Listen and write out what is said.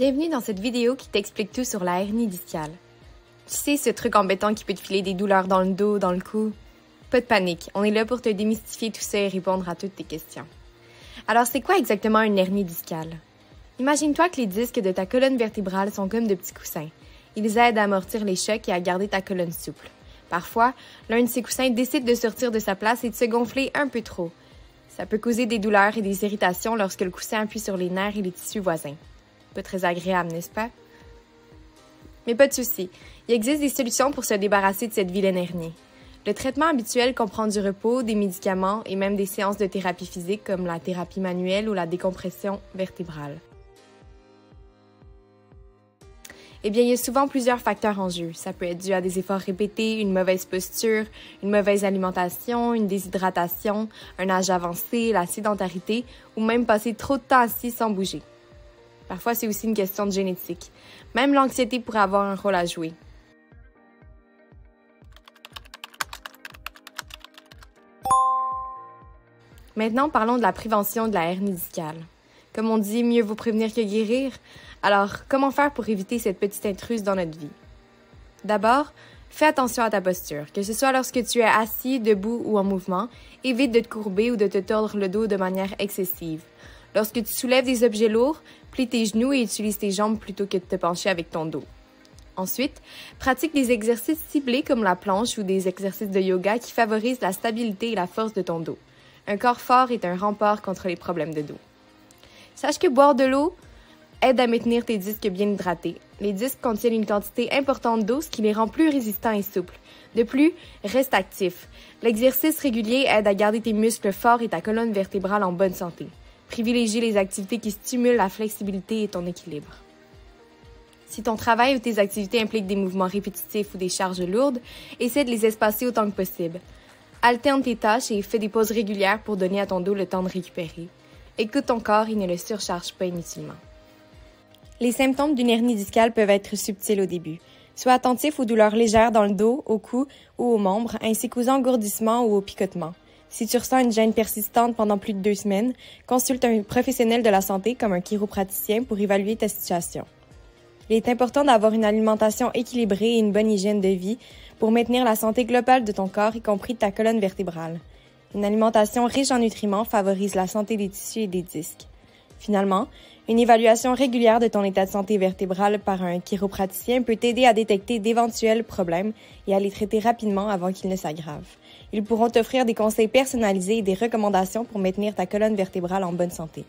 Bienvenue dans cette vidéo qui t'explique tout sur la hernie discale. Tu sais, ce truc embêtant qui peut te filer des douleurs dans le dos, dans le cou? Pas de panique, on est là pour te démystifier tout ça et répondre à toutes tes questions. Alors, c'est quoi exactement une hernie discale? Imagine-toi que les disques de ta colonne vertébrale sont comme de petits coussins. Ils aident à amortir les chocs et à garder ta colonne souple. Parfois, l'un de ces coussins décide de sortir de sa place et de se gonfler un peu trop. Ça peut causer des douleurs et des irritations lorsque le coussin appuie sur les nerfs et les tissus voisins. Pas très agréable, n'est-ce pas? Mais pas de souci, il existe des solutions pour se débarrasser de cette vilaine hernie. Le traitement habituel comprend du repos, des médicaments et même des séances de thérapie physique comme la thérapie manuelle ou la décompression vertébrale. Eh bien, il y a souvent plusieurs facteurs en jeu. Ça peut être dû à des efforts répétés, une mauvaise posture, une mauvaise alimentation, une déshydratation, un âge avancé, la sédentarité ou même passer trop de temps assis sans bouger. Parfois, c'est aussi une question de génétique. Même l'anxiété pourrait avoir un rôle à jouer. Maintenant, parlons de la prévention de la hernie discale. Comme on dit, mieux vaut prévenir que guérir. Alors, comment faire pour éviter cette petite intruse dans notre vie? D'abord, fais attention à ta posture, que ce soit lorsque tu es assis, debout ou en mouvement. Évite de te courber ou de te tordre le dos de manière excessive. Lorsque tu soulèves des objets lourds, plie tes genoux et utilise tes jambes plutôt que de te pencher avec ton dos. Ensuite, pratique des exercices ciblés comme la planche ou des exercices de yoga qui favorisent la stabilité et la force de ton dos. Un corps fort est un rempart contre les problèmes de dos. Sache que boire de l'eau aide à maintenir tes disques bien hydratés. Les disques contiennent une quantité importante d'eau, ce qui les rend plus résistants et souples. De plus, reste actif. L'exercice régulier aide à garder tes muscles forts et ta colonne vertébrale en bonne santé. Privilégie les activités qui stimulent la flexibilité et ton équilibre. Si ton travail ou tes activités impliquent des mouvements répétitifs ou des charges lourdes, essaie de les espacer autant que possible. Alterne tes tâches et fais des pauses régulières pour donner à ton dos le temps de récupérer. Écoute ton corps et ne le surcharge pas inutilement. Les symptômes d'une hernie discale peuvent être subtils au début. Sois attentif aux douleurs légères dans le dos, au cou ou aux membres, ainsi qu'aux engourdissements ou aux picotements. Si tu ressens une gêne persistante pendant plus de 2 semaines, consulte un professionnel de la santé comme un chiropraticien pour évaluer ta situation. Il est important d'avoir une alimentation équilibrée et une bonne hygiène de vie pour maintenir la santé globale de ton corps, y compris de ta colonne vertébrale. Une alimentation riche en nutriments favorise la santé des tissus et des disques. Finalement, une évaluation régulière de ton état de santé vertébrale par un chiropraticien peut t'aider à détecter d'éventuels problèmes et à les traiter rapidement avant qu'ils ne s'aggravent. Ils pourront t'offrir des conseils personnalisés et des recommandations pour maintenir ta colonne vertébrale en bonne santé.